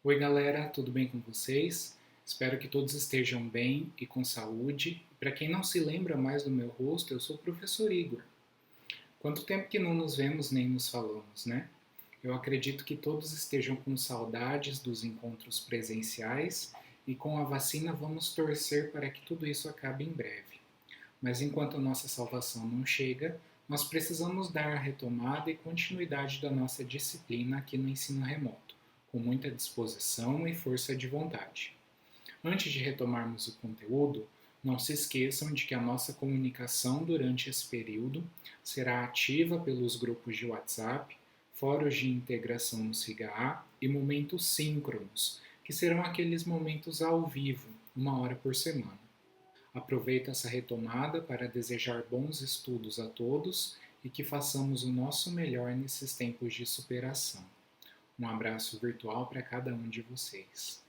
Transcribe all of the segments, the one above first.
Oi galera, tudo bem com vocês? Espero que todos estejam bem e com saúde. Para quem não se lembra mais do meu rosto, eu sou o professor Igor. Quanto tempo que não nos vemos nem nos falamos, né? Eu acredito que todos estejam com saudades dos encontros presenciais e com a vacina vamos torcer para que tudo isso acabe em breve. Mas enquanto a nossa salvação não chega, nós precisamos dar a retomada e continuidade da nossa disciplina aqui no ensino remoto, com muita disposição e força de vontade. Antes de retomarmos o conteúdo, não se esqueçam de que a nossa comunicação durante esse período será ativa pelos grupos de WhatsApp, fóruns de integração no SIGA e momentos síncronos, que serão aqueles momentos ao vivo, 1 hora por semana. Aproveito essa retomada para desejar bons estudos a todos e que façamos o nosso melhor nesses tempos de superação. Um abraço virtual para cada um de vocês.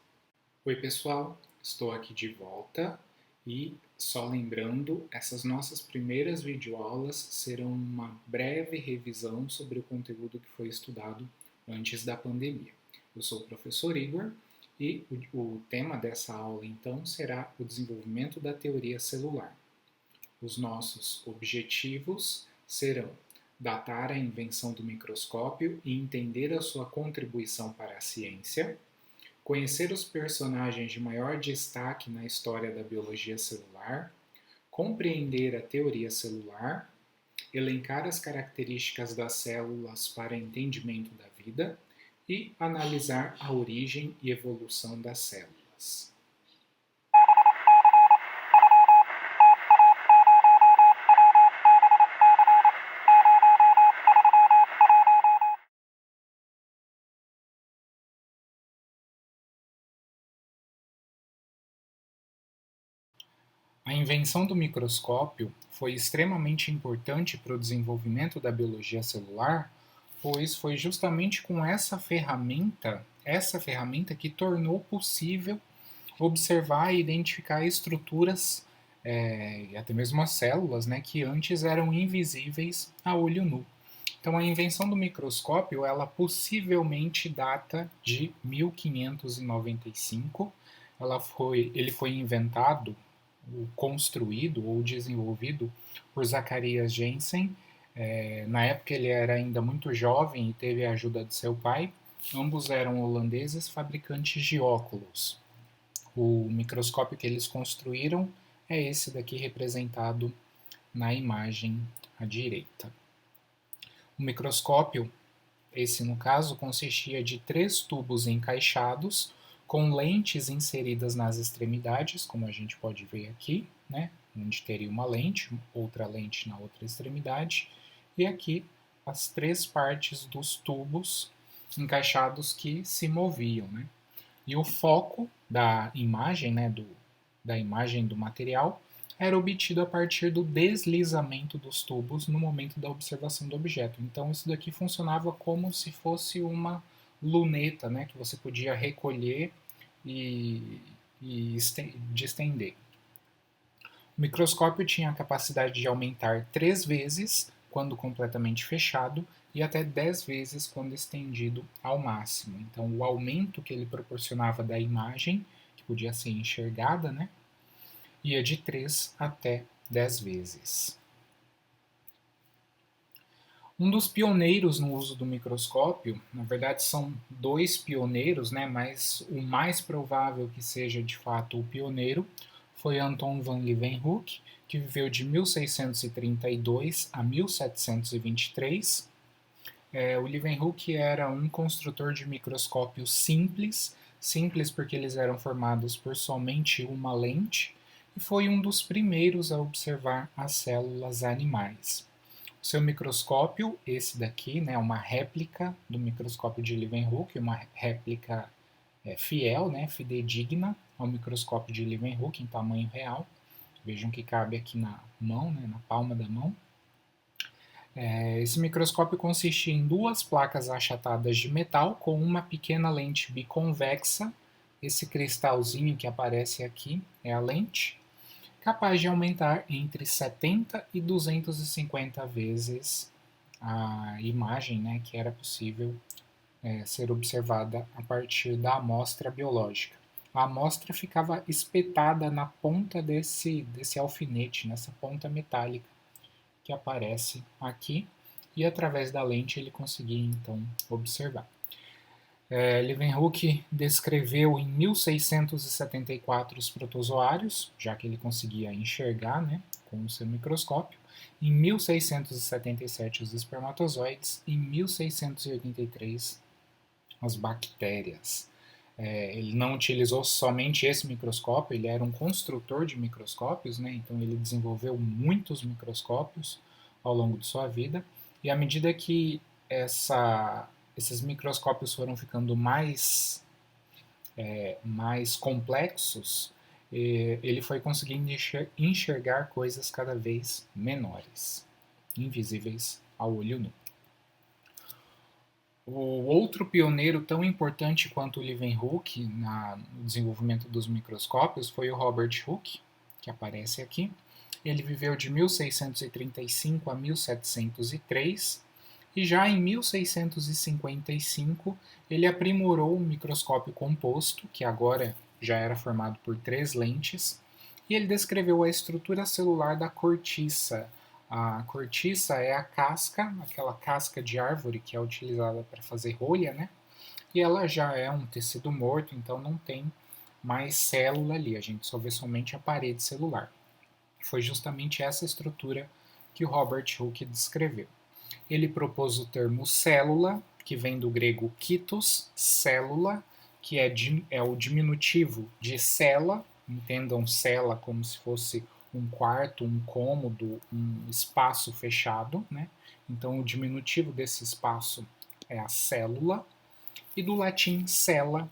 Oi, pessoal, estou aqui de volta e só lembrando, essas nossas primeiras videoaulas serão uma breve revisão sobre o conteúdo que foi estudado antes da pandemia. Eu sou o professor Igor e o tema dessa aula então será o desenvolvimento da teoria celular. Os nossos objetivos serão datar a invenção do microscópio e entender a sua contribuição para a ciência, conhecer os personagens de maior destaque na história da biologia celular, compreender a teoria celular, elencar as características das células para entendimento da vida e analisar a origem e evolução das células. A invenção do microscópio foi extremamente importante para o desenvolvimento da biologia celular, pois foi justamente com essa ferramenta que tornou possível observar e identificar estruturas e até mesmo as células, né, que antes eram invisíveis a olho nu. Então, a invenção do microscópio, ela possivelmente data de 1595. Ele foi inventado, construído ou desenvolvido por Zacharias Janssen. Na época ele era ainda muito jovem e teve a ajuda de seu pai. Ambos eram holandeses fabricantes de óculos. O microscópio que eles construíram é esse daqui representado na imagem à direita. O microscópio, esse no caso, consistia de 3 tubos encaixados com lentes inseridas nas extremidades, como a gente pode ver aqui, né? Onde teria uma lente, outra lente na outra extremidade, e aqui as 3 partes dos tubos encaixados que se moviam, né? E o foco da imagem, né, da imagem do material, era obtido a partir do deslizamento dos tubos no momento da observação do objeto. Então isso daqui funcionava como se fosse uma luneta, né, que você podia recolher e estender. O microscópio tinha a capacidade de aumentar 3 vezes quando completamente fechado e até 10 vezes quando estendido ao máximo. Então, o aumento que ele proporcionava da imagem, que podia ser enxergada, né, ia de 3 até 10 vezes. Um dos pioneiros no uso do microscópio, na verdade são 2 pioneiros, né, mas o mais provável que seja de fato o pioneiro foi Anton van Leeuwenhoek, que viveu de 1632 a 1723. O Leeuwenhoek era um construtor de microscópios simples porque eles eram formados por somente uma lente, e foi um dos primeiros a observar as células animais. O seu microscópio, esse daqui, né, uma réplica do microscópio de Leeuwenhoek, uma réplica fiel, né, fidedigna ao microscópio de Leeuwenhoek em tamanho real. Vejam que cabe aqui na mão, né, na palma da mão. Esse microscópio consiste em 2 placas achatadas de metal com uma pequena lente biconvexa. Esse cristalzinho que aparece aqui é a lente, capaz de aumentar entre 70 e 250 vezes a imagem, né, que era possível ser observada a partir da amostra biológica. A amostra ficava espetada na ponta desse alfinete, nessa ponta metálica que aparece aqui, e através da lente ele conseguia então observar. Leeuwenhoek descreveu em 1674 os protozoários, já que ele conseguia enxergar, né, com o seu microscópio. Em 1677 os espermatozoides, em 1683 as bactérias. Ele não utilizou somente esse microscópio, ele era um construtor de microscópios, né? Então ele desenvolveu muitos microscópios ao longo de sua vida, e à medida que esses microscópios foram ficando mais complexos, ele foi conseguindo enxergar coisas cada vez menores, invisíveis ao olho nu. O outro pioneiro tão importante quanto o Leeuwenhoek no desenvolvimento dos microscópios foi o Robert Hooke, que aparece aqui. Ele viveu de 1635 a 1703 e já em 1655 ele aprimorou o microscópio composto, que agora já era formado por 3 lentes, e ele descreveu a estrutura celular da cortiça. A cortiça é a casca, aquela casca de árvore que é utilizada para fazer rolha, né? E ela já é um tecido morto, então não tem mais célula ali, a gente só vê somente a parede celular. Foi justamente essa estrutura que o Robert Hooke descreveu. Ele propôs o termo célula, que vem do grego kitos, célula, que é o diminutivo de cela, entendam cela como se fosse um quarto, um cômodo, um espaço fechado, né? Então o diminutivo desse espaço é a célula, e do latim cella,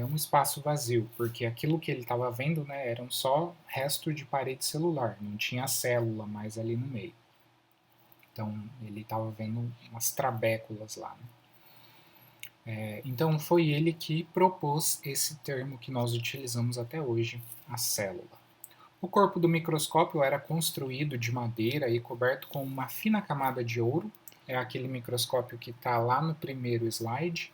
um espaço vazio, porque aquilo que ele estava vendo, né, eram só resto de parede celular, não tinha célula mais ali no meio. Então ele estava vendo umas trabéculas lá. Né? Então foi ele que propôs esse termo que nós utilizamos até hoje, a célula. O corpo do microscópio era construído de madeira e coberto com uma fina camada de ouro. É aquele microscópio que está lá no primeiro slide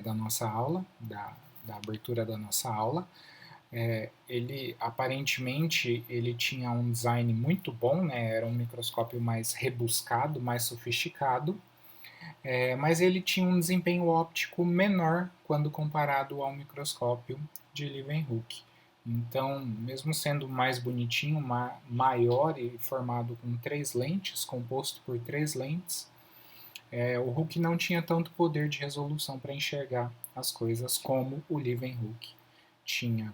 da nossa aula, da abertura da nossa aula. Ele aparentemente ele tinha um design muito bom, né? Era um microscópio mais rebuscado, mais sofisticado, mas ele tinha um desempenho óptico menor quando comparado ao microscópio de Leeuwenhoek. Então, mesmo sendo mais bonitinho, maior e formado com 3 lentes, composto por 3 lentes, o Hooke não tinha tanto poder de resolução para enxergar as coisas como o Leeuwenhoek tinha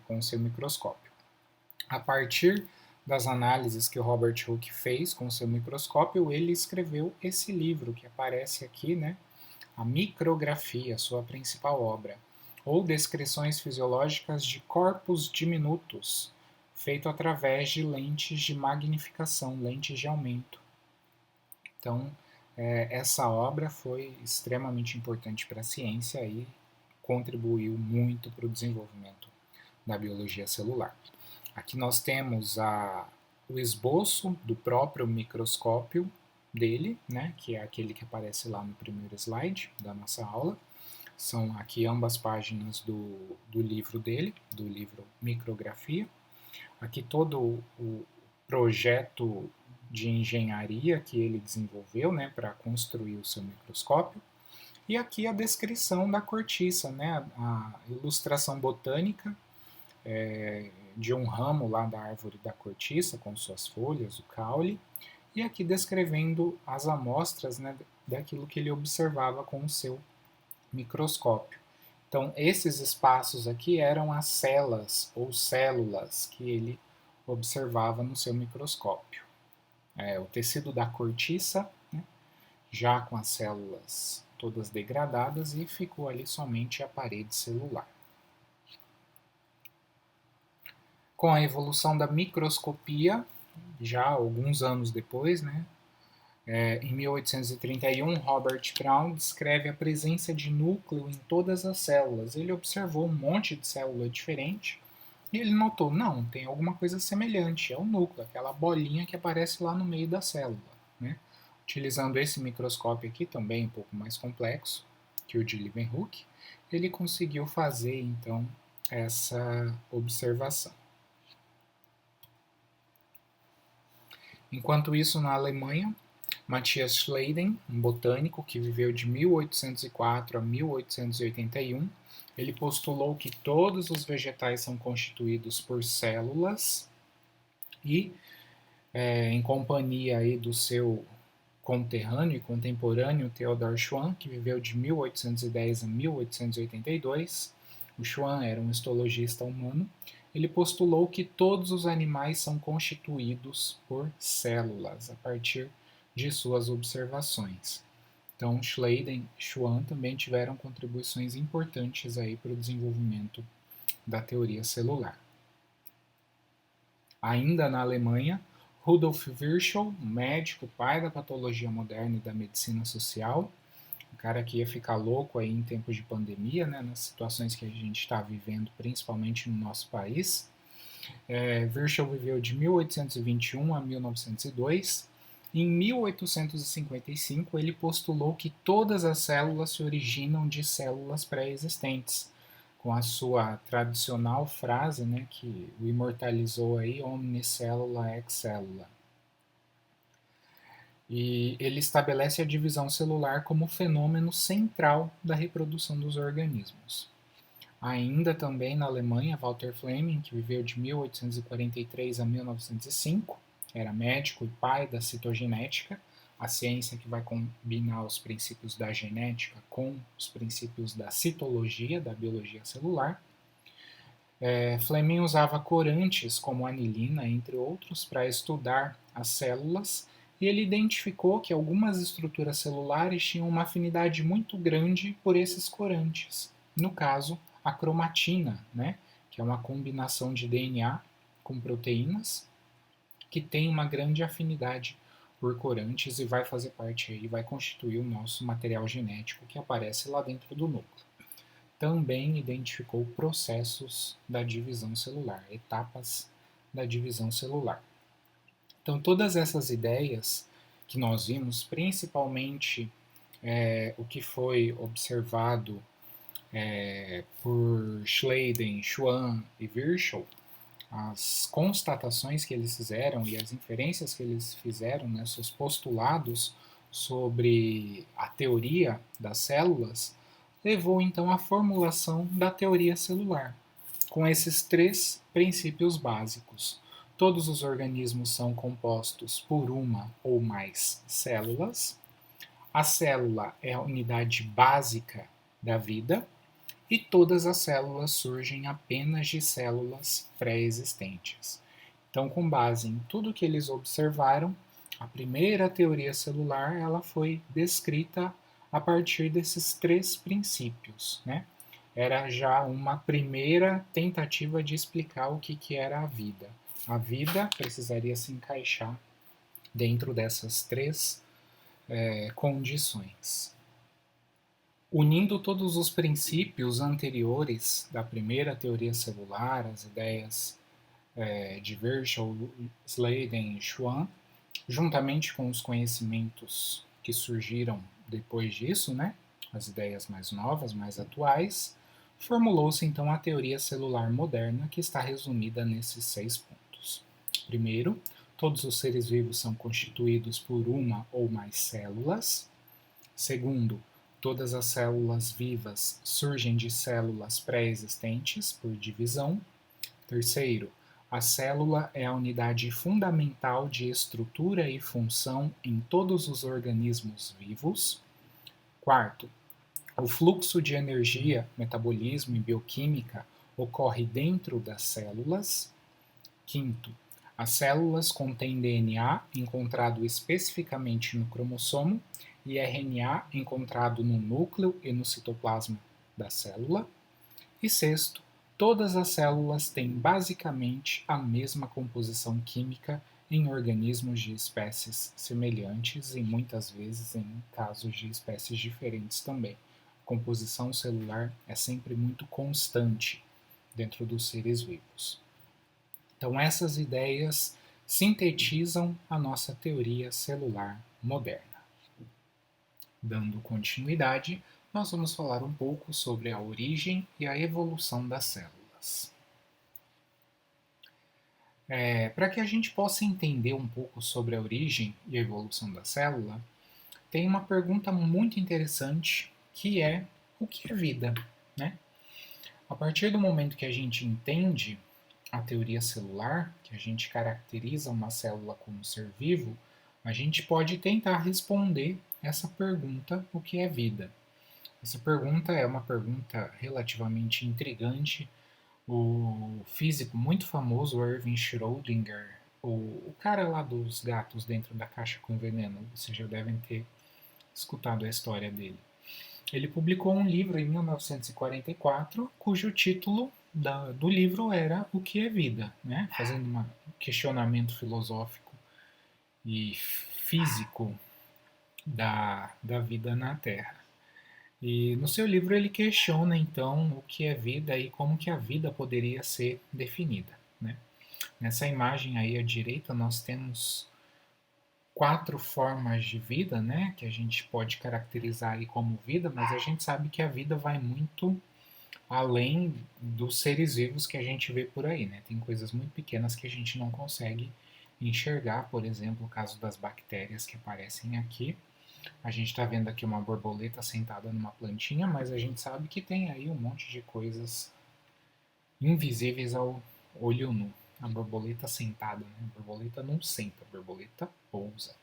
com seu microscópio. A partir das análises que o Robert Hooke fez com seu microscópio, ele escreveu esse livro que aparece aqui, né? A Micrografia, sua principal obra, ou Descrições Fisiológicas de Corpos Diminutos, feito através de lentes de magnificação, lentes de aumento. Então, essa obra foi extremamente importante para a ciência e contribuiu muito para o desenvolvimento da biologia celular. Aqui nós temos o esboço do próprio microscópio dele, né, que é aquele que aparece lá no primeiro slide da nossa aula. São aqui ambas páginas do livro dele, do livro Micrografia. Aqui todo o projeto de engenharia que ele desenvolveu, né, para construir o seu microscópio. E aqui a descrição da cortiça, né, a ilustração botânica de um ramo lá da árvore da cortiça, com suas folhas, o caule, e aqui descrevendo as amostras, né, daquilo que ele observava com o seu microscópio. Então, esses espaços aqui eram as celas ou células que ele observava no seu microscópio. O tecido da cortiça, né, já com as células todas degradadas, e ficou ali somente a parede celular. Com a evolução da microscopia, já alguns anos depois, né, em 1831, Robert Brown descreve a presença de núcleo em todas as células. Ele observou um monte de célula diferente e ele notou, não, tem alguma coisa semelhante, é o núcleo, aquela bolinha que aparece lá no meio da célula. Né? Utilizando esse microscópio aqui, também um pouco mais complexo que o de Leeuwenhoek, ele conseguiu fazer então essa observação. Enquanto isso, na Alemanha, Matthias Schleiden, um botânico que viveu de 1804 a 1881, ele postulou que todos os vegetais são constituídos por células e, em companhia aí do seu conterrâneo e contemporâneo Theodor Schwann, que viveu de 1810 a 1882, o Schwann era um histologista humano, ele postulou que todos os animais são constituídos por células a partir de suas observações. Então, Schleiden e Schwann também tiveram contribuições importantes aí para o desenvolvimento da teoria celular. Ainda na Alemanha, Rudolf Virchow, um médico, pai da patologia moderna e da medicina social, um cara que ia ficar louco aí em tempos de pandemia, né, nas situações que a gente está vivendo, principalmente no nosso país. Virchow viveu de 1821 a 1902. Em 1855, ele postulou que todas as células se originam de células pré-existentes, com a sua tradicional frase, né, que o imortalizou aí, omni cellula ex cellula. E ele estabelece a divisão celular como fenômeno central da reprodução dos organismos. Ainda também na Alemanha, Walter Flemming, que viveu de 1843 a 1905, era médico e pai da citogenética, a ciência que vai combinar os princípios da genética com os princípios da citologia, da biologia celular. Flemming usava corantes como anilina, entre outros, para estudar as células, e ele identificou que algumas estruturas celulares tinham uma afinidade muito grande por esses corantes. No caso, a cromatina, né, que é uma combinação de DNA com proteínas, que tem uma grande afinidade por corantes e vai fazer parte aí, vai constituir o nosso material genético que aparece lá dentro do núcleo. Também identificou processos da divisão celular, etapas da divisão celular. Então, todas essas ideias que nós vimos, principalmente o que foi observado por Schleiden, Schwann e Virchow, as constatações que eles fizeram e as inferências que eles fizeram, né, seus postulados sobre a teoria das células, levou então à formulação da teoria celular, com esses três princípios básicos. Todos os organismos são compostos por uma ou mais células. A célula é a unidade básica da vida e todas as células surgem apenas de células pré-existentes. Então, com base em tudo que eles observaram, a primeira teoria celular ela foi descrita a partir desses três princípios, né? Era já uma primeira tentativa de explicar o que era a vida. A vida precisaria se encaixar dentro dessas três condições. Unindo todos os princípios anteriores da primeira teoria celular, as ideias de Virchow, Schleiden e Schwann, juntamente com os conhecimentos que surgiram depois disso, né, as ideias mais novas, mais atuais, formulou-se então a teoria celular moderna, que está resumida nesses 6 pontos. Primeiro, todos os seres vivos são constituídos por uma ou mais células. Segundo, todas as células vivas surgem de células pré-existentes por divisão. Terceiro, a célula é a unidade fundamental de estrutura e função em todos os organismos vivos. Quarto, o fluxo de energia, metabolismo e bioquímica ocorre dentro das células. Quinto, as células contêm DNA encontrado especificamente no cromossomo e RNA encontrado no núcleo e no citoplasma da célula. E sexto, todas as células têm basicamente a mesma composição química em organismos de espécies semelhantes e muitas vezes em casos de espécies diferentes também. A composição celular é sempre muito constante dentro dos seres vivos. Então, essas ideias sintetizam a nossa teoria celular moderna. Dando continuidade, nós vamos falar um pouco sobre a origem e a evolução das células. Para que a gente possa entender um pouco sobre a origem e a evolução da célula, tem uma pergunta muito interessante que é: o que é vida? Né? A partir do momento que a gente entende a teoria celular, que a gente caracteriza uma célula como ser vivo, a gente pode tentar responder essa pergunta: o que é vida? Essa pergunta é uma pergunta relativamente intrigante. O físico muito famoso, Erwin Schrödinger, o cara lá dos gatos dentro da caixa com veneno, vocês já devem ter escutado a história dele. Ele publicou um livro em 1944, cujo título do livro era O que é Vida, né? Fazendo um questionamento filosófico e físico da vida na Terra. E no seu livro ele questiona então o que é vida e como que a vida poderia ser definida. Né? Nessa imagem aí à direita nós temos 4 formas de vida, né, que a gente pode caracterizar aí como vida, mas a gente sabe que a vida vai muito além dos seres vivos que a gente vê por aí, né? Tem coisas muito pequenas que a gente não consegue enxergar, por exemplo, o caso das bactérias que aparecem aqui. A gente está vendo aqui uma borboleta sentada numa plantinha, mas a gente sabe que tem aí um monte de coisas invisíveis ao olho nu. A borboleta sentada, né? A borboleta não senta, a borboleta pousa.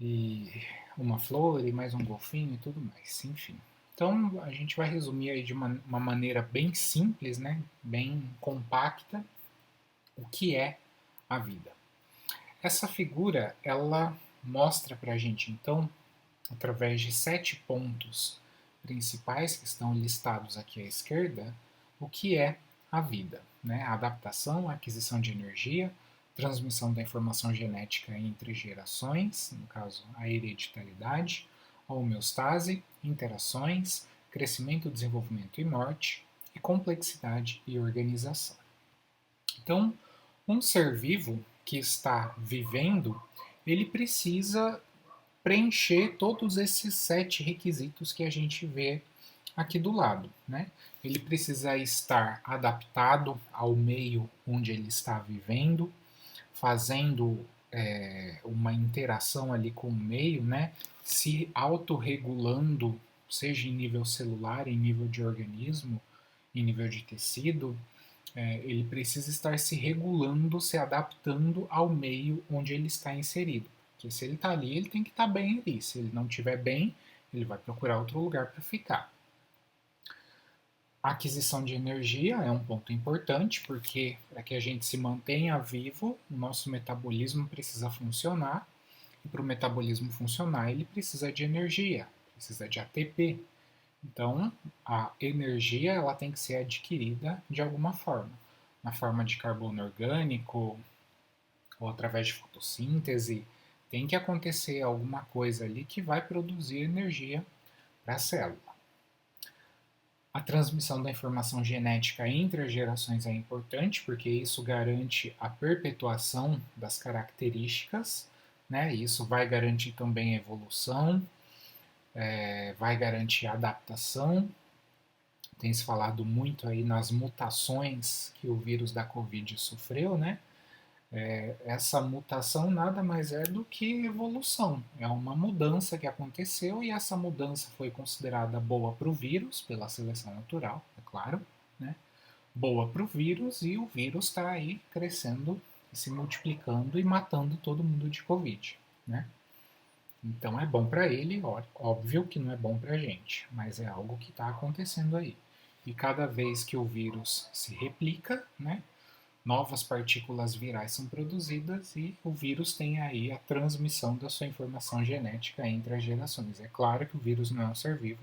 E uma flor e mais um golfinho e tudo mais, enfim. Então a gente vai resumir aí de uma maneira bem simples, né? Bem compacta, o que é a vida. Essa figura ela mostra para a gente então, através de 7 pontos principais que estão listados aqui à esquerda, o que é a vida. Né? A adaptação, a aquisição de energia, transmissão da informação genética entre gerações, no caso a hereditariedade, a homeostase, interações, crescimento, desenvolvimento e morte, e complexidade e organização. Então, um ser vivo que está vivendo, ele precisa preencher todos esses 7 requisitos que a gente vê aqui do lado. Né? Ele precisa estar adaptado ao meio onde ele está vivendo, fazendo uma interação ali com o meio, né? Se autorregulando, seja em nível celular, em nível de organismo, em nível de tecido. Ele precisa estar se regulando, se adaptando ao meio onde ele está inserido. Porque se ele está ali, ele tem que estar bem ali. Se ele não estiver bem, ele vai procurar outro lugar para ficar. A aquisição de energia é um ponto importante, porque para que a gente se mantenha vivo, o nosso metabolismo precisa funcionar. E para o metabolismo funcionar, ele precisa de energia, precisa de ATP. Então, a energia ela tem que ser adquirida de alguma forma, na forma de carbono orgânico ou através de fotossíntese. Tem que acontecer alguma coisa ali que vai produzir energia para a célula. A transmissão da informação genética entre as gerações é importante, porque isso garante a perpetuação das características, né? Isso vai garantir também a evolução, vai garantir a adaptação. Tem se falado muito aí nas mutações que o vírus da Covid sofreu, né? Essa mutação nada mais é do que evolução. É uma mudança que aconteceu e essa mudança foi considerada boa para o vírus, pela seleção natural, é claro, né? Boa para o vírus e o vírus está aí crescendo, se multiplicando e matando todo mundo de Covid, né? Então é bom para ele, óbvio que não é bom para a gente, mas é algo que está acontecendo aí. E cada vez que o vírus se replica, né, novas partículas virais são produzidas e o vírus tem aí a transmissão da sua informação genética entre as gerações. É claro que o vírus não é um ser vivo,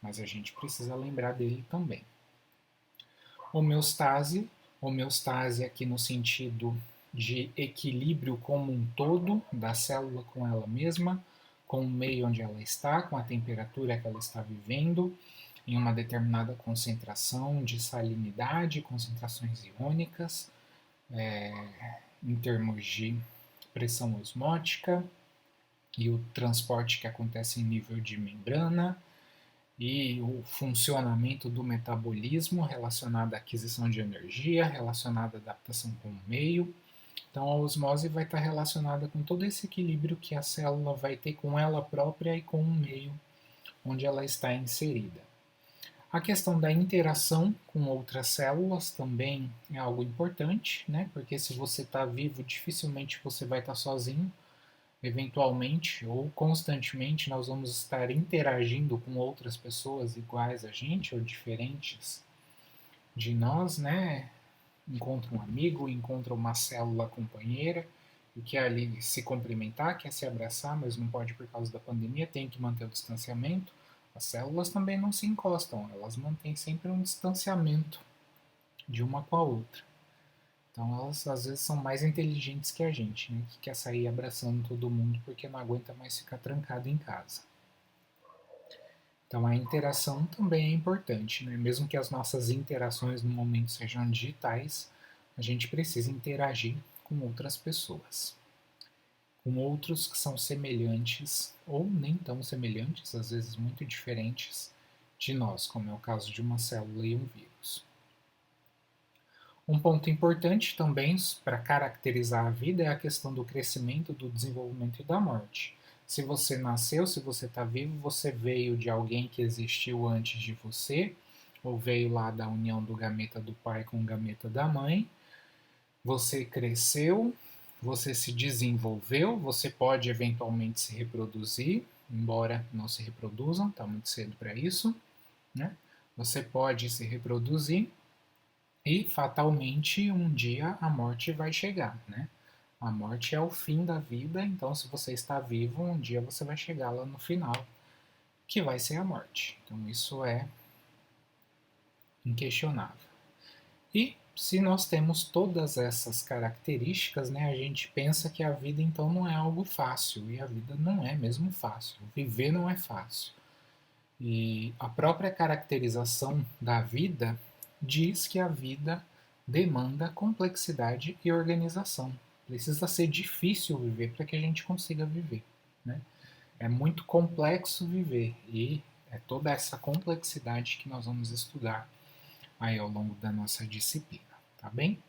mas a gente precisa lembrar dele também. Homeostase, homeostase aqui no sentido de equilíbrio como um todo da célula com ela mesma, com o meio onde ela está, com a temperatura que ela está vivendo, em uma determinada concentração de salinidade, concentrações iônicas, em termos de pressão osmótica, e o transporte que acontece em nível de membrana, e o funcionamento do metabolismo relacionado à aquisição de energia, relacionado à adaptação com o meio. Então, a osmose vai estar relacionada com todo esse equilíbrio que a célula vai ter com ela própria e com o meio onde ela está inserida. A questão da interação com outras células também é algo importante, né? Porque se você está vivo, dificilmente você vai estar sozinho. Eventualmente ou constantemente nós vamos estar interagindo com outras pessoas iguais a gente ou diferentes de nós, né? Encontra um amigo, encontra uma célula companheira e quer ali se cumprimentar, quer se abraçar, mas não pode por causa da pandemia, tem que manter o distanciamento. As células também não se encostam, elas mantêm sempre um distanciamento de uma com a outra. Então elas às vezes são mais inteligentes que a gente, né? Que quer sair abraçando todo mundo porque não aguenta mais ficar trancado em casa. Então a interação também é importante, né? Mesmo que as nossas interações no momento sejam digitais, a gente precisa interagir com outras pessoas, com outros que são semelhantes ou nem tão semelhantes, às vezes muito diferentes de nós, como é o caso de uma célula e um vírus. Um ponto importante também para caracterizar a vida é a questão do crescimento, do desenvolvimento e da morte. Se você nasceu, se você está vivo, você veio de alguém que existiu antes de você, ou veio lá da união do gameta do pai com o gameta da mãe. Você cresceu, você se desenvolveu, você pode eventualmente se reproduzir, embora não se reproduzam, está muito cedo para isso, né? Você pode se reproduzir e fatalmente um dia a morte vai chegar, né? A morte é o fim da vida, então se você está vivo, um dia você vai chegar lá no final, que vai ser a morte. Então isso é inquestionável. E se nós temos todas essas características, né, a gente pensa que a vida então não é algo fácil, e a vida não é mesmo fácil. Viver não é fácil. E a própria caracterização da vida diz que a vida demanda complexidade e organização. Precisa ser difícil viver para que a gente consiga viver, né? É muito complexo viver e é toda essa complexidade que nós vamos estudar aí ao longo da nossa disciplina, tá bem?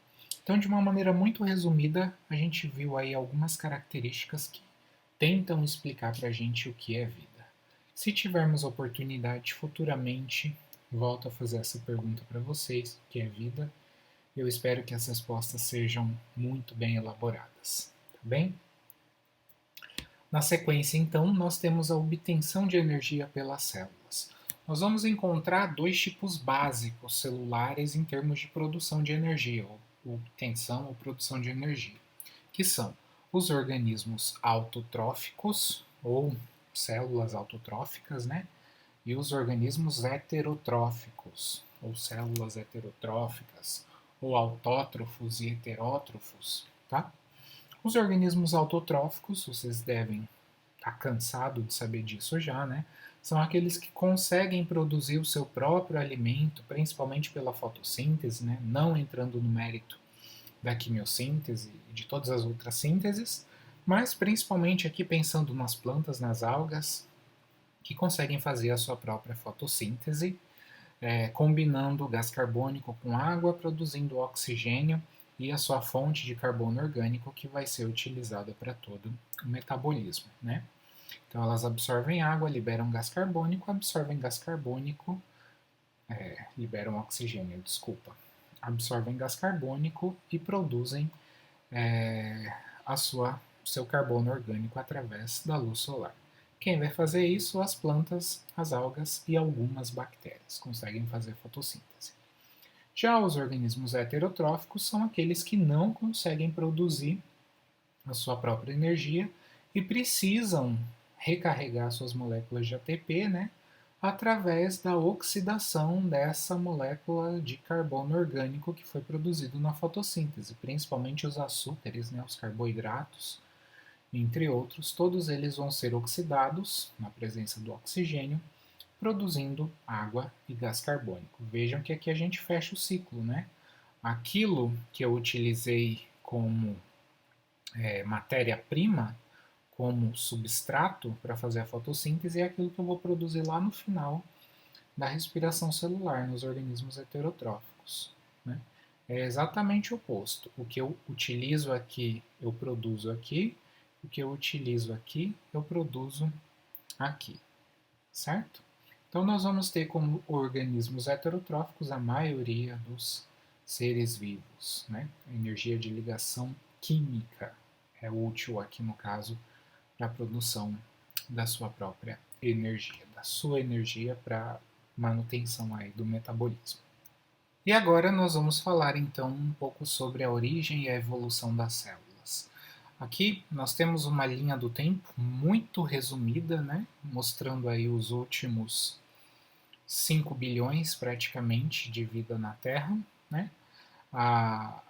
Então, de uma maneira muito resumida, a gente viu aí algumas características que tentam explicar para a gente o que é vida. Se tivermos oportunidade futuramente, volto a fazer essa pergunta para vocês, o que é vida. Eu espero que as respostas sejam muito bem elaboradas, tá bem? Na sequência, então, nós temos a obtenção de energia pelas células. Nós vamos encontrar dois tipos básicos celulares em termos de produção de energia, ou obtenção ou produção de energia, que são os organismos autotróficos, ou células autotróficas, né? E os organismos heterotróficos, ou células heterotróficas, ou autótrofos e heterótrofos, tá? Os organismos autotróficos, vocês devem estar cansados de saber disso já, né? São aqueles que conseguem produzir o seu próprio alimento, principalmente pela fotossíntese, né? Não entrando no mérito da quimiossíntese e de todas as outras sínteses, mas principalmente aqui pensando nas plantas, nas algas, que conseguem fazer a sua própria fotossíntese, combinando gás carbônico com água, produzindo oxigênio e a sua fonte de carbono orgânico que vai ser utilizada para todo o metabolismo, né? Então elas absorvem água, liberam gás carbônico, absorvem gás carbônico, liberam oxigênio, desculpa, absorvem gás carbônico e produzem a seu carbono orgânico através da luz solar. Quem vai fazer isso? As plantas, as algas e algumas bactérias conseguem fazer fotossíntese. Já os organismos heterotróficos são aqueles que não conseguem produzir a sua própria energia e precisam recarregar suas moléculas de ATP, né, através da oxidação dessa molécula de carbono orgânico que foi produzido na fotossíntese, principalmente os açúcares, né, os carboidratos, entre outros, todos eles vão ser oxidados na presença do oxigênio, produzindo água e gás carbônico. Vejam que aqui a gente fecha o ciclo, né? Aquilo que eu utilizei como matéria-prima como substrato para fazer a fotossíntese é aquilo que eu vou produzir lá no final da respiração celular nos organismos heterotróficos, né? É exatamente o oposto. O que eu utilizo aqui, eu produzo aqui. O que eu utilizo aqui, eu produzo aqui, certo? Então, nós vamos ter como organismos heterotróficos a maioria dos seres vivos, né? A energia de ligação química é útil aqui no caso para a produção da sua própria energia, da sua energia para manutenção aí do metabolismo. E agora nós vamos falar então um pouco sobre a origem e a evolução das células. Aqui nós temos uma linha do tempo muito resumida, né, mostrando aí os últimos 5 bilhões praticamente de vida na Terra, né? A,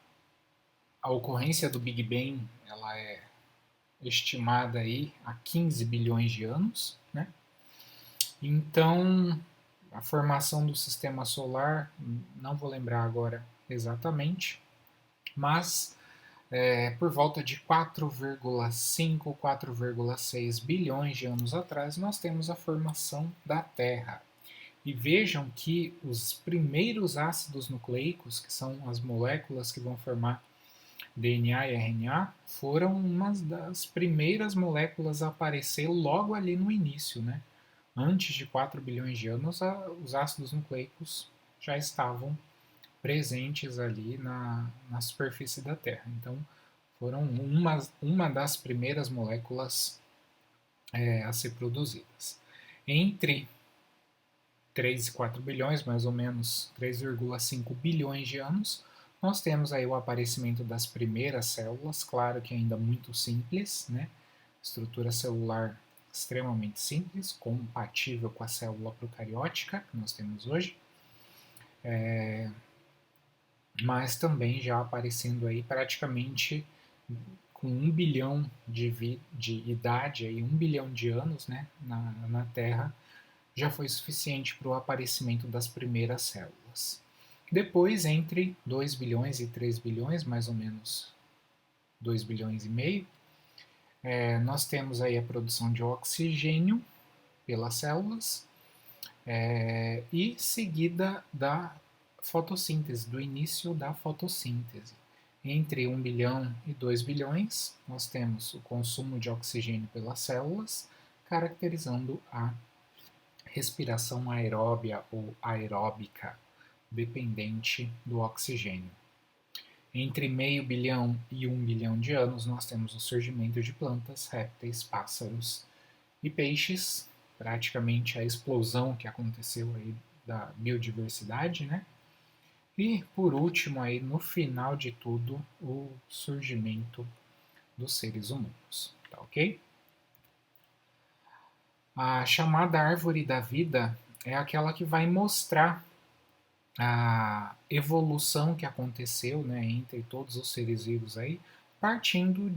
a ocorrência do Big Bang, ela é estimada aí a 15 bilhões de anos, né? Então, a formação do sistema solar, não vou lembrar agora exatamente, mas por volta de 4,5, 4,6 bilhões de anos atrás, nós temos a formação da Terra. E vejam que os primeiros ácidos nucleicos, que são as moléculas que vão formar DNA e RNA, foram uma das primeiras moléculas a aparecer logo ali no início, né? Antes de 4 bilhões de anos, os ácidos nucleicos já estavam presentes ali na superfície da Terra. Então, foram uma das primeiras moléculas a ser produzidas. Entre 3 e 4 bilhões, mais ou menos 3,5 bilhões de anos, nós temos aí o aparecimento das primeiras células, claro que ainda muito simples, né? Estrutura celular extremamente simples, compatível com a célula procariótica que nós temos hoje, mas também já aparecendo aí praticamente com 1 bilhão de idade, aí 1 bilhão de anos, né, na Terra, já foi suficiente para o aparecimento das primeiras células. Depois, entre 2 bilhões e 3 bilhões, mais ou menos 2 bilhões e meio, nós temos aí a produção de oxigênio pelas células e seguida da fotossíntese, do início da fotossíntese. Entre 1 bilhão e 2 bilhões, nós temos o consumo de oxigênio pelas células, caracterizando a respiração aeróbia ou aeróbica, dependente do oxigênio. Entre meio bilhão e 1 bilhão de anos, nós temos o surgimento de plantas, répteis, pássaros e peixes, praticamente a explosão que aconteceu aí da biodiversidade, né? E, por último, aí, no final de tudo, o surgimento dos seres humanos, tá ok? A chamada árvore da vida é aquela que vai mostrar a evolução que aconteceu, né, entre todos os seres vivos aí, partindo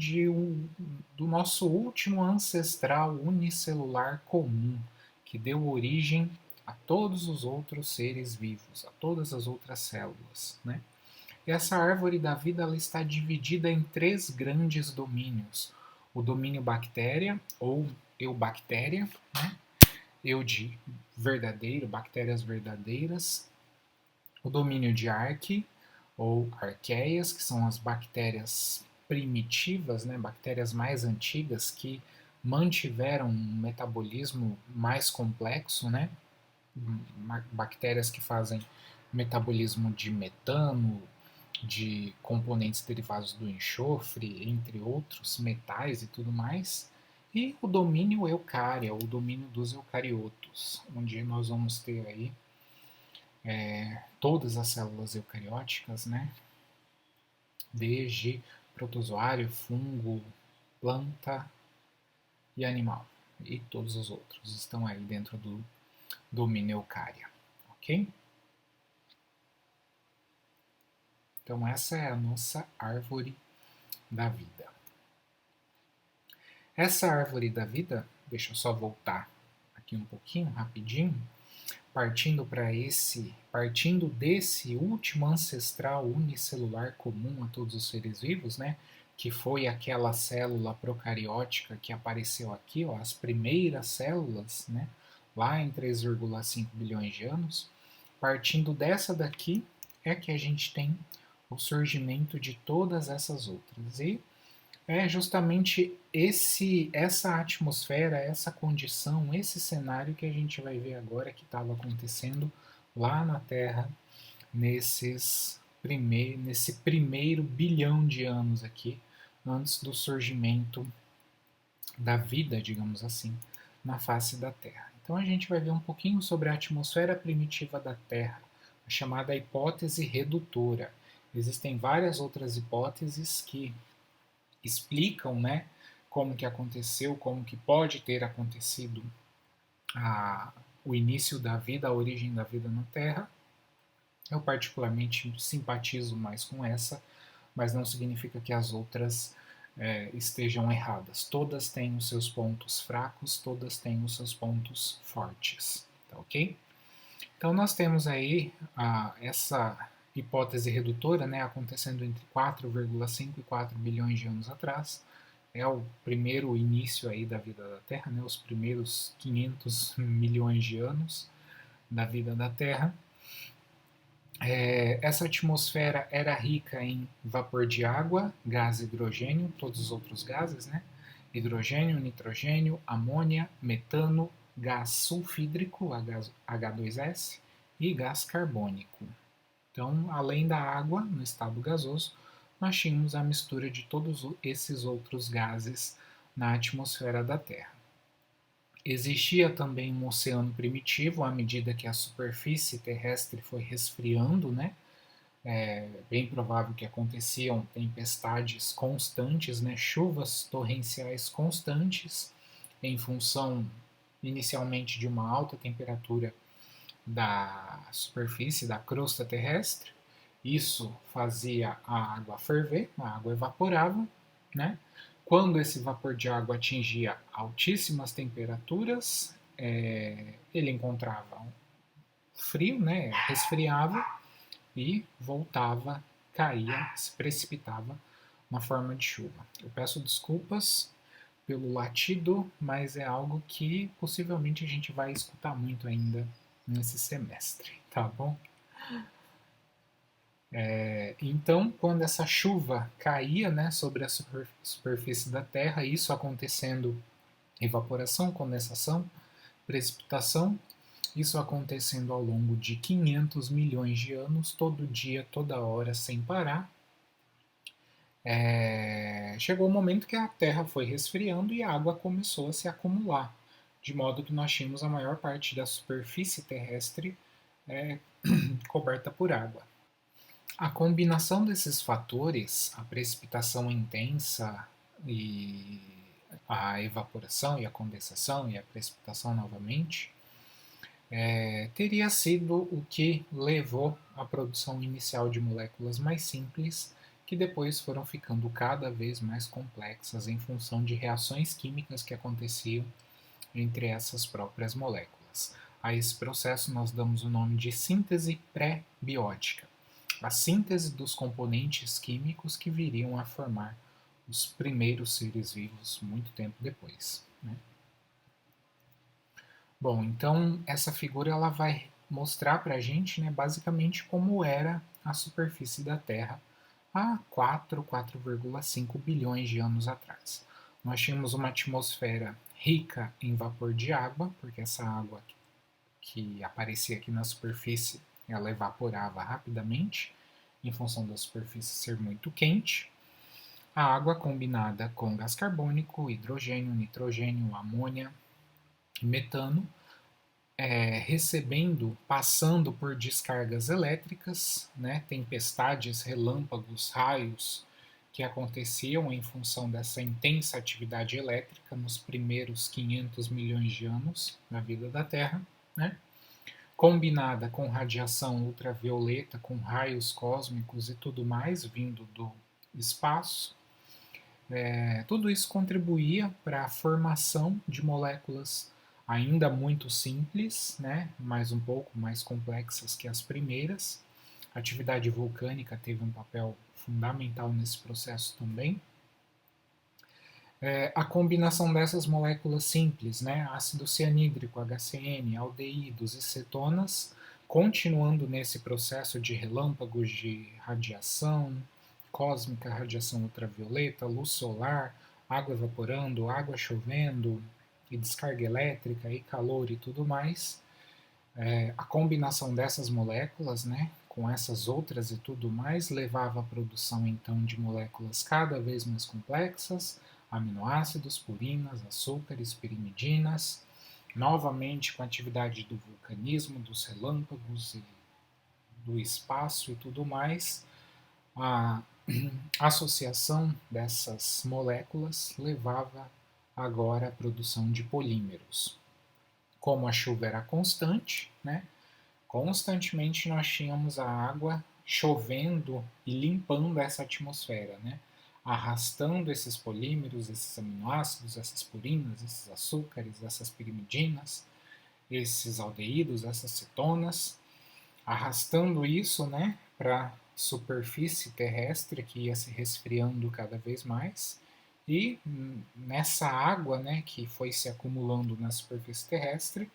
do nosso último ancestral unicelular comum, que deu origem a todos os outros seres vivos, a todas as outras células, né? E essa árvore da vida ela está dividida em 3 grandes domínios: o domínio bactéria ou eubactéria, né? Eu de verdadeiro, bactérias verdadeiras, o domínio de arque ou arqueias, que são as bactérias primitivas, né, bactérias mais antigas que mantiveram um metabolismo mais complexo, né, bactérias que fazem metabolismo de metano, de componentes derivados do enxofre, entre outros metais e tudo mais. E o domínio eucária, o domínio dos eucariotos, onde nós vamos ter aí todas as células eucarióticas, né? Desde protozoário, fungo, planta e animal. E todos os outros estão aí dentro do domínio eucária, ok? Então essa é a nossa árvore da vida. Essa árvore da vida, deixa eu só voltar aqui um pouquinho, rapidinho, partindo desse último ancestral unicelular comum a todos os seres vivos, né? que foi aquela célula procariótica que apareceu aqui, ó, as primeiras células, né, lá em 3,5 bilhões de anos, partindo dessa daqui é que a gente tem o surgimento de todas essas outras. E é justamente essa atmosfera, essa condição, esse cenário que a gente vai ver agora que estava acontecendo lá na Terra nesse primeiro bilhão de anos aqui, antes do surgimento da vida, digamos assim, na face da Terra. Então a gente vai ver um pouquinho sobre a atmosfera primitiva da Terra, a chamada hipótese redutora. Existem várias outras hipóteses que explicam, né, como que aconteceu, como que pode ter acontecido o início da vida, a origem da vida na Terra. Eu particularmente simpatizo mais com essa, mas não significa que as outras estejam erradas. Todas têm os seus pontos fracos, todas têm os seus pontos fortes, tá ok? Então nós temos aí essa hipótese redutora, né, acontecendo entre 4,5 e 4 bilhões de anos atrás. É o primeiro início aí da vida da Terra, né, os primeiros 500 milhões de anos da vida da Terra. Essa atmosfera era rica em vapor de água, gás hidrogênio, todos os outros gases, né? Hidrogênio, nitrogênio, amônia, metano, gás sulfídrico, H2S, e gás carbônico. Então, além da água, no estado gasoso, nós tínhamos a mistura de todos esses outros gases na atmosfera da Terra. Existia também um oceano primitivo à medida que a superfície terrestre foi resfriando, né? É bem provável que aconteciam tempestades constantes, né? Chuvas torrenciais constantes, em função inicialmente de uma alta temperatura da superfície da crosta terrestre. Isso fazia a água ferver, a água evaporava, né? Quando esse vapor de água atingia altíssimas temperaturas, ele encontrava um frio, né? Resfriava e voltava, caía, se precipitava na forma de chuva. Eu peço desculpas pelo latido, mas é algo que possivelmente a gente vai escutar muito ainda nesse semestre, tá bom? Então, quando essa chuva caía, né, sobre a superfície da Terra, isso acontecendo, evaporação, condensação, precipitação, isso acontecendo ao longo de 500 milhões de anos, todo dia, toda hora, sem parar. Chegou o momento que a Terra foi resfriando e a água começou a se acumular, de modo que nós tínhamos a maior parte da superfície terrestre coberta por água. A combinação desses fatores, a precipitação intensa e a evaporação e a condensação e a precipitação novamente, teria sido o que levou à produção inicial de moléculas mais simples, que depois foram ficando cada vez mais complexas em função de reações químicas que aconteciam entre essas próprias moléculas. A esse processo nós damos o nome de síntese pré-biótica, a síntese dos componentes químicos que viriam a formar os primeiros seres vivos muito tempo depois, né? Bom, então essa figura ela vai mostrar para a gente, né, basicamente como era a superfície da Terra há 4,5 bilhões de anos atrás. Nós tínhamos uma atmosfera rica em vapor de água, porque essa água que aparecia aqui na superfície ela evaporava rapidamente, em função da superfície ser muito quente. A água combinada com gás carbônico, hidrogênio, nitrogênio, amônia, metano, passando por descargas elétricas, né, tempestades, relâmpagos, raios que aconteciam em função dessa intensa atividade elétrica nos primeiros 500 milhões de anos da vida da Terra, né, combinada com radiação ultravioleta, com raios cósmicos e tudo mais vindo do espaço. Tudo isso contribuía para a formação de moléculas ainda muito simples, né, mas um pouco mais complexas que as primeiras. A atividade vulcânica teve um papel fundamental nesse processo também. A combinação dessas moléculas simples, né, ácido cianídrico, HCN, aldeídos e cetonas, continuando nesse processo de relâmpagos de radiação cósmica, radiação ultravioleta, luz solar, água evaporando, água chovendo, e descarga elétrica, e calor e tudo mais, a combinação dessas moléculas, né, com essas outras e tudo mais, levava à produção então de moléculas cada vez mais complexas, aminoácidos, purinas, açúcares, pirimidinas, novamente com a atividade do vulcanismo, dos relâmpagos e do espaço e tudo mais, a associação dessas moléculas levava agora à produção de polímeros. Como a chuva era constante, né, constantemente nós tínhamos a água chovendo e limpando essa atmosfera, né? Arrastando esses polímeros, esses aminoácidos, essas purinas, esses açúcares, essas pirimidinas, esses aldeídos, essas cetonas, arrastando isso, né, para a superfície terrestre que ia se resfriando cada vez mais. E nessa água, né, que foi se acumulando na superfície terrestre,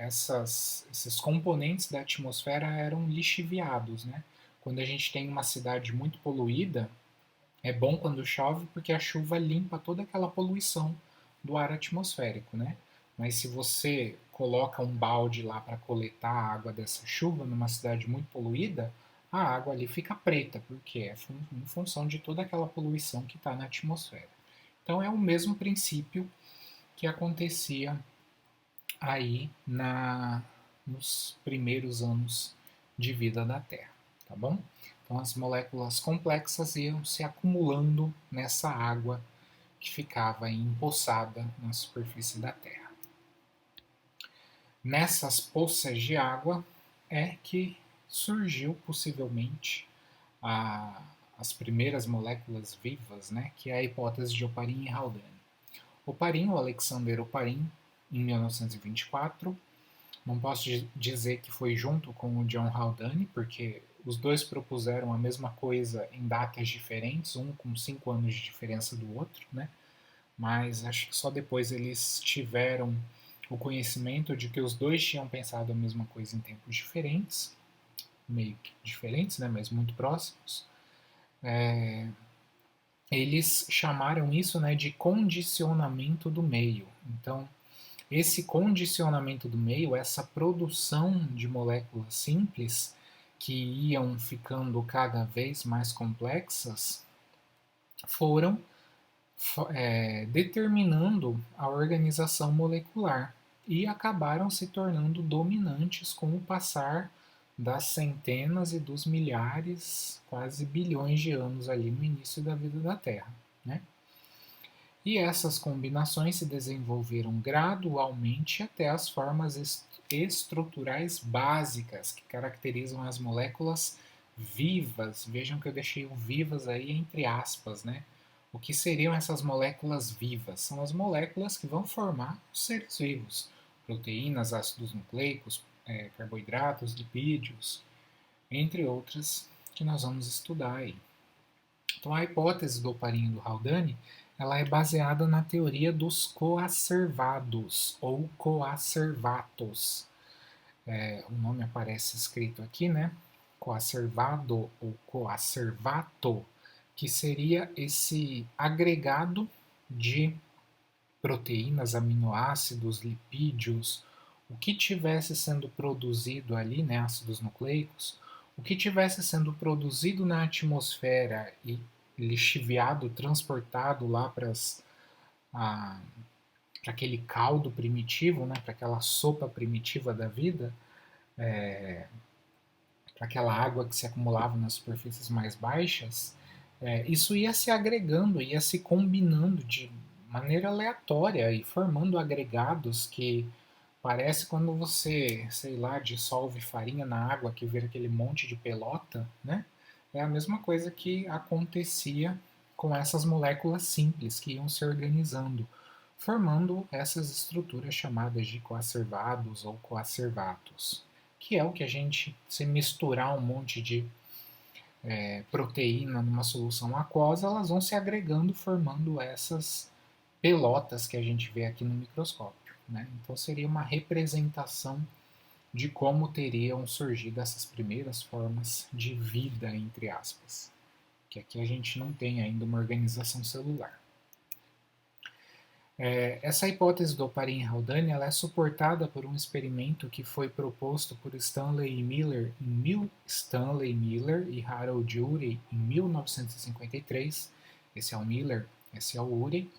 esses componentes da atmosfera eram lixiviados, né? Quando a gente tem uma cidade muito poluída, é bom quando chove porque a chuva limpa toda aquela poluição do ar atmosférico, né? Mas se você coloca um balde lá para coletar a água dessa chuva numa cidade muito poluída, a água ali fica preta, porque é em função de toda aquela poluição que está na atmosfera. Então é o mesmo princípio que acontecia aí nos primeiros anos de vida da Terra, tá bom? Então as moléculas complexas iam se acumulando nessa água que ficava empoçada na superfície da Terra. Nessas poças de água é que surgiu possivelmente as primeiras moléculas vivas, né, que é a hipótese de Oparin e Haldane. Oparin, o Alexander Oparin, em 1924, não posso dizer que foi junto com o John Haldane, porque os dois propuseram a mesma coisa em datas diferentes, um com 5 anos de diferença do outro, né? Mas acho que só depois eles tiveram o conhecimento de que os dois tinham pensado a mesma coisa em tempos diferentes, meio que diferentes, né? Mas muito próximos. Eles chamaram isso, né, de condicionamento do meio. Então, esse condicionamento do meio, essa produção de moléculas simples que iam ficando cada vez mais complexas, foram determinando a organização molecular e acabaram se tornando dominantes com o passar das centenas e dos milhares, quase bilhões de anos ali no início da vida da Terra, né? E essas combinações se desenvolveram gradualmente até as formas estruturais básicas que caracterizam as moléculas vivas. Vejam que eu deixei o vivas aí entre aspas, né? O que seriam essas moléculas vivas? São as moléculas que vão formar os seres vivos: proteínas, ácidos nucleicos, carboidratos, lipídios, entre outras que nós vamos estudar aí. Então, a hipótese do Oparin e do Haldane, ela é baseada na teoria dos coacervados ou coacervatos. O nome aparece escrito aqui, né? Coacervado ou coacervato, que seria esse agregado de proteínas, aminoácidos, lipídios, o que tivesse sendo produzido ali, né, ácidos nucleicos, o que tivesse sendo produzido na atmosfera e lixiviado, transportado lá para aquele caldo primitivo, né, para aquela sopa primitiva da vida, para aquela água que se acumulava nas superfícies mais baixas, isso ia se agregando, ia se combinando de maneira aleatória e formando agregados que parece quando você, sei lá, dissolve farinha na água que vira aquele monte de pelota, né? É a mesma coisa que acontecia com essas moléculas simples que iam se organizando, formando essas estruturas chamadas de coacervados ou coacervatos, que é o que a gente, se misturar um monte de proteína numa solução aquosa, elas vão se agregando, formando essas pelotas que a gente vê aqui no microscópio, né? Então seria uma representação de como teriam surgido essas primeiras formas de vida, entre aspas, que aqui a gente não tem ainda uma organização celular. Essa hipótese do Oparin-Haldane ela é suportada por um experimento que foi proposto por Stanley Miller e Harold Urey em 1953. Esse é o Miller, esse é o Urey.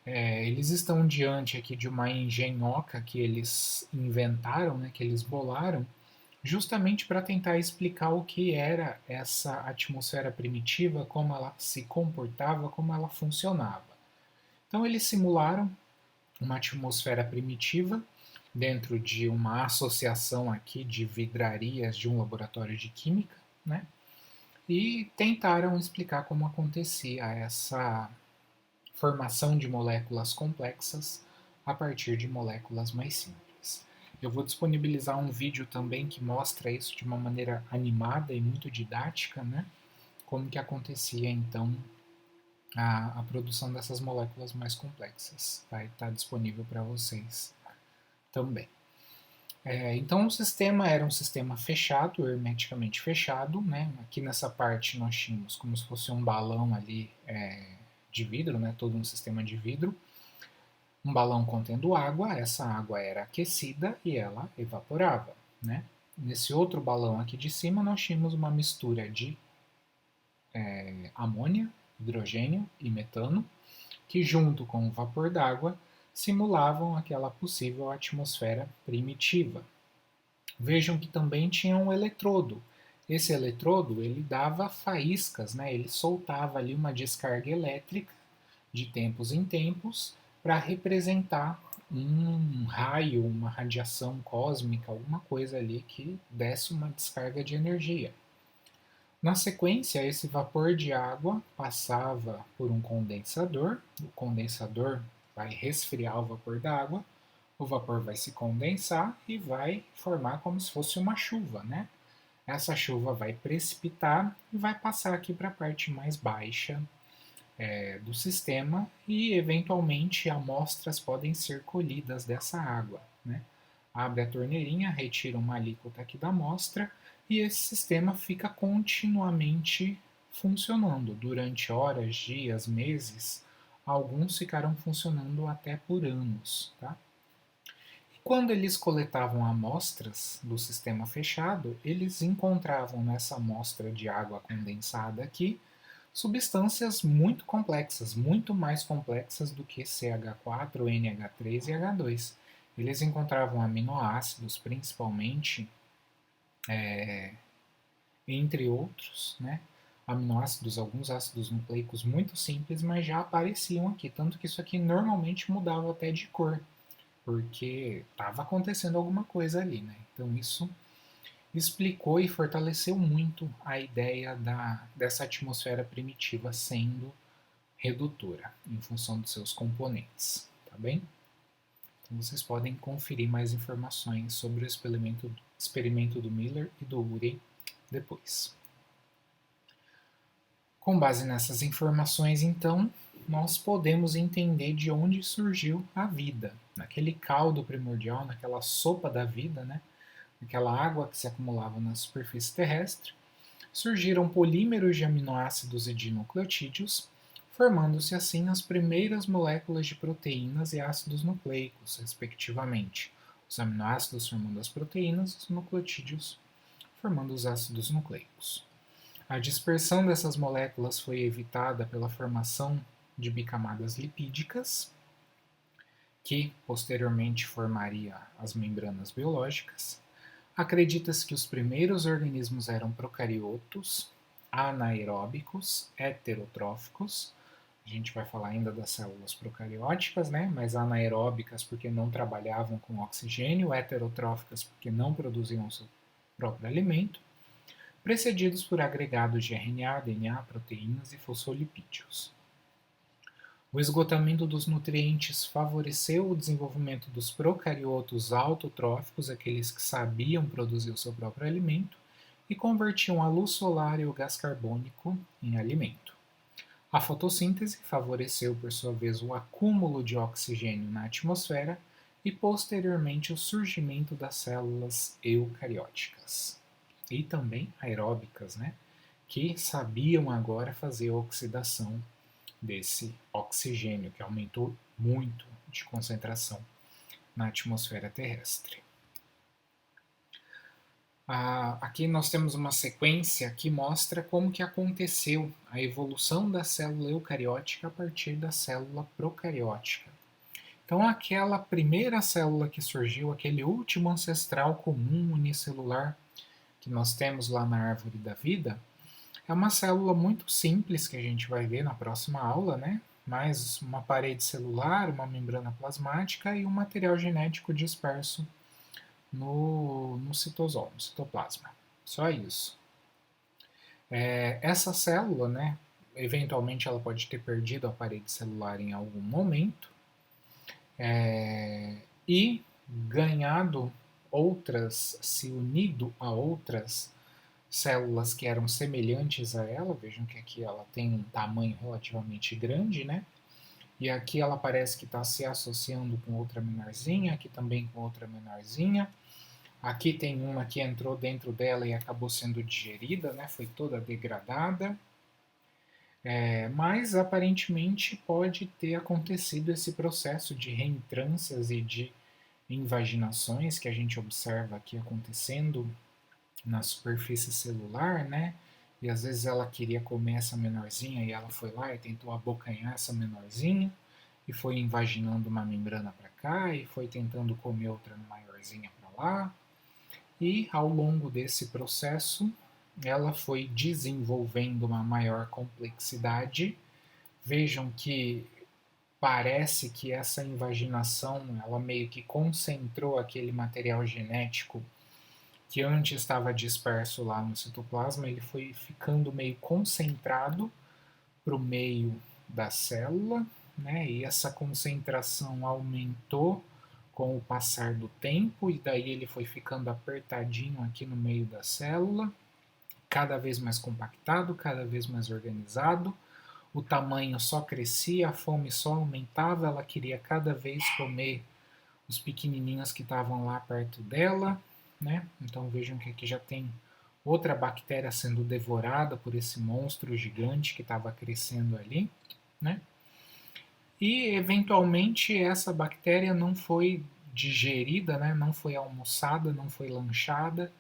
Eles estão diante aqui de uma engenhoca que eles inventaram, né, que eles bolaram, justamente para tentar explicar o que era essa atmosfera primitiva, como ela se comportava, como ela funcionava. Então eles simularam uma atmosfera primitiva dentro de uma associação aqui de vidrarias de um laboratório de química, né? E tentaram explicar como acontecia essa formação de moléculas complexas a partir de moléculas mais simples. Eu vou disponibilizar um vídeo também que mostra isso de uma maneira animada e muito didática, né? Como que acontecia então a produção dessas moléculas mais complexas. Vai estar disponível para vocês também. Então o sistema era um sistema fechado, hermeticamente fechado, né? Aqui nessa parte nós tínhamos como se fosse um balão ali de vidro, né? Todo um sistema de vidro. Um balão contendo água, essa água era aquecida e ela evaporava, né? Nesse outro balão aqui de cima nós tínhamos uma mistura de amônia, hidrogênio e metano, que junto com o vapor d'água simulavam aquela possível atmosfera primitiva. Vejam que também tinha um eletrodo. Esse eletrodo ele dava faíscas, né? Ele soltava ali uma descarga elétrica de tempos em tempos para representar um raio, uma radiação cósmica, alguma coisa ali que desse uma descarga de energia. Na sequência, esse vapor de água passava por um condensador, o condensador vai resfriar o vapor da água, o vapor vai se condensar e vai formar como se fosse uma chuva, né? Essa chuva vai precipitar e vai passar aqui para a parte mais baixa do sistema e, eventualmente, amostras podem ser colhidas dessa água, né? Abre a torneirinha, retira uma alíquota aqui da amostra e esse sistema fica continuamente funcionando durante horas, dias, meses. Alguns ficaram funcionando até por anos. Tá? E quando eles coletavam amostras do sistema fechado, eles encontravam nessa amostra de água condensada aqui substâncias muito complexas, muito mais complexas do que CH4, NH3 e H2. Eles encontravam aminoácidos, principalmente, entre outros, né? Aminoácidos, alguns ácidos nucleicos muito simples, mas já apareciam aqui. Tanto que isso aqui normalmente mudava até de cor, porque estava acontecendo alguma coisa ali, né? Então isso explicou e fortaleceu muito a ideia dessa atmosfera primitiva sendo redutora em função dos seus componentes, tá bem? Então vocês podem conferir mais informações sobre o experimento do Miller e do Urey depois. Com base nessas informações, então, nós podemos entender de onde surgiu a vida, naquele caldo primordial, naquela sopa da vida, né? Aquela água que se acumulava na superfície terrestre, surgiram polímeros de aminoácidos e de nucleotídeos, formando-se assim as primeiras moléculas de proteínas e ácidos nucleicos, respectivamente. Os aminoácidos formando as proteínas, os nucleotídeos formando os ácidos nucleicos. A dispersão dessas moléculas foi evitada pela formação de bicamadas lipídicas, que posteriormente formaria as membranas biológicas. Acredita-se que os primeiros organismos eram procariotos, anaeróbicos, heterotróficos. A gente vai falar ainda das células procarióticas, né? Mas anaeróbicas porque não trabalhavam com oxigênio, heterotróficas porque não produziam o seu próprio alimento, precedidos por agregados de RNA, DNA, proteínas e fosfolipídios. O esgotamento dos nutrientes favoreceu o desenvolvimento dos procariotos autotróficos, aqueles que sabiam produzir o seu próprio alimento, e convertiam a luz solar e o gás carbônico em alimento. A fotossíntese favoreceu, por sua vez, o acúmulo de oxigênio na atmosfera e, posteriormente, o surgimento das células eucarióticas e também aeróbicas, né? Que sabiam agora fazer a oxidação desse oxigênio, que aumentou muito de concentração na atmosfera terrestre. Aqui nós temos uma sequência que mostra como que aconteceu a evolução da célula eucariótica a partir da célula procariótica. Então, aquela primeira célula que surgiu, aquele último ancestral comum unicelular que nós temos lá na árvore da vida, é uma célula muito simples que a gente vai ver na próxima aula, né? Mais uma parede celular, uma membrana plasmática e um material genético disperso no citosol, no citoplasma. Só isso. Essa célula, né, eventualmente ela pode ter perdido a parede celular em algum momento e ganhado outras, se unido a outras células que eram semelhantes a ela. Vejam que aqui ela tem um tamanho relativamente grande, né? E aqui ela parece que está se associando com outra menorzinha, aqui também com outra menorzinha. Aqui tem uma que entrou dentro dela e acabou sendo digerida, né? Foi toda degradada. Mas aparentemente pode ter acontecido esse processo de reentrâncias e de invaginações que a gente observa aqui acontecendo na superfície celular, né? E às vezes ela queria comer essa menorzinha e ela foi lá e tentou abocanhar essa menorzinha e foi invaginando uma membrana para cá e foi tentando comer outra maiorzinha para lá. E ao longo desse processo, ela foi desenvolvendo uma maior complexidade. Vejam que parece que essa invaginação, ela meio que concentrou aquele material genético que antes estava disperso lá no citoplasma, ele foi ficando meio concentrado para o meio da célula, né? E essa concentração aumentou com o passar do tempo, e daí ele foi ficando apertadinho aqui no meio da célula, cada vez mais compactado, cada vez mais organizado. O tamanho só crescia, a fome só aumentava, ela queria cada vez comer os pequenininhos que estavam lá perto dela, né? Então vejam que aqui já tem outra bactéria sendo devorada por esse monstro gigante que estava crescendo ali, né? E eventualmente essa bactéria não foi digerida, né? Não foi almoçada, não foi lanchada,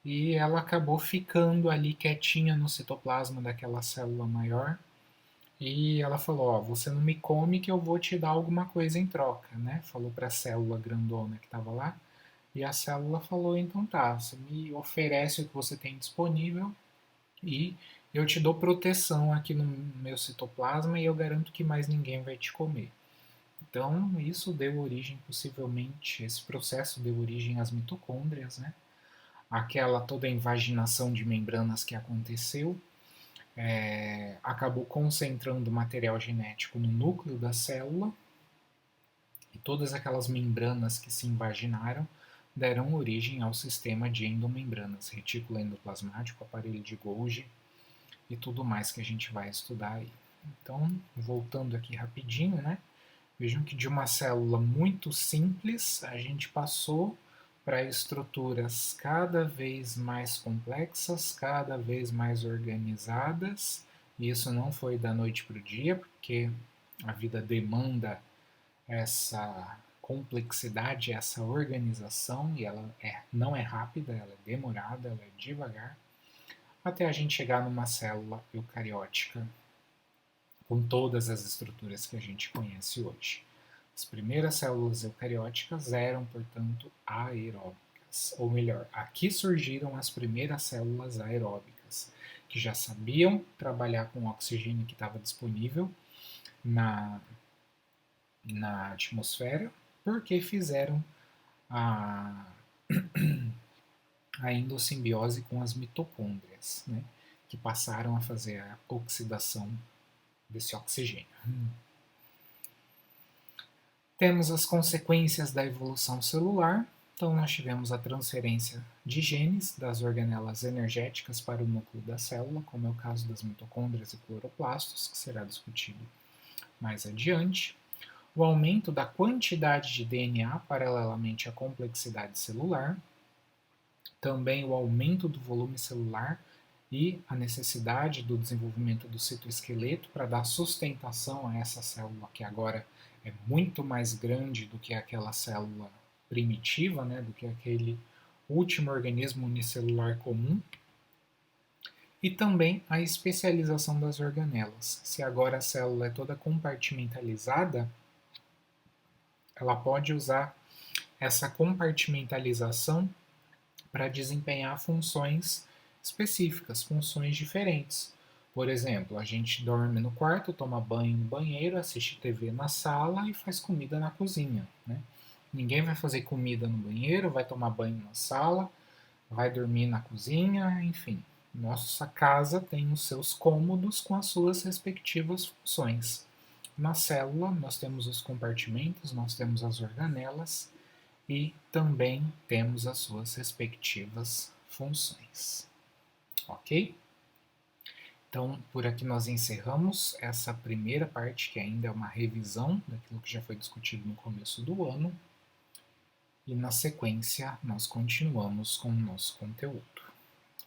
e ela acabou ficando ali quietinha no citoplasma daquela célula maior. E ela falou: ó, você não me come que eu vou te dar alguma coisa em troca, né? Falou para a célula grandona que estava lá. E a célula falou: então tá, você me oferece o que você tem disponível e eu te dou proteção aqui no meu citoplasma e eu garanto que mais ninguém vai te comer. Então, isso deu origem, possivelmente, esse processo deu origem às mitocôndrias, né? Aquela toda a invaginação de membranas que aconteceu acabou concentrando material genético no núcleo da célula e todas aquelas membranas que se invaginaram deram origem ao sistema de endomembranas, retículo endoplasmático, aparelho de Golgi e tudo mais que a gente vai estudar aí. Então, voltando aqui rapidinho, né? Vejam que de uma célula muito simples a gente passou para estruturas cada vez mais complexas, cada vez mais organizadas. E isso não foi da noite para o dia, porque a vida demanda essa complexidade, essa organização, e ela não é rápida, ela é demorada, ela é devagar, até a gente chegar numa célula eucariótica com todas as estruturas que a gente conhece hoje. As primeiras células eucarióticas eram, portanto, aeróbicas, ou melhor, aqui surgiram as primeiras células aeróbicas, que já sabiam trabalhar com o oxigênio que estava disponível na atmosfera, porque fizeram a, a endossimbiose com as mitocôndrias, né, que passaram a fazer a oxidação desse oxigênio. Temos as consequências da evolução celular, Então, nós tivemos a transferência de genes das organelas energéticas para o núcleo da célula, como é o caso das mitocôndrias e cloroplastos, que será discutido mais adiante. O aumento da quantidade de DNA paralelamente à complexidade celular. Também o aumento do volume celular e a necessidade do desenvolvimento do citoesqueleto para dar sustentação a essa célula que agora é muito mais grande do que aquela célula primitiva, né, do que aquele último organismo unicelular comum. E também a especialização das organelas. Se agora a célula é toda compartimentalizada, ela pode usar essa compartimentalização para desempenhar funções específicas, funções diferentes. Por exemplo, a gente dorme no quarto, toma banho no banheiro, assiste TV na sala e faz comida na cozinha, né? Ninguém vai fazer comida no banheiro, vai tomar banho na sala, vai dormir na cozinha, enfim. Nossa casa tem os seus cômodos com as suas respectivas funções. Na célula, nós temos os compartimentos, nós temos as organelas e também temos as suas respectivas funções. Ok? Então, por aqui nós encerramos essa primeira parte, que ainda é uma revisão daquilo que já foi discutido no começo do ano. E na sequência, nós continuamos com o nosso conteúdo.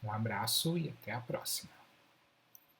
Um abraço e até a próxima.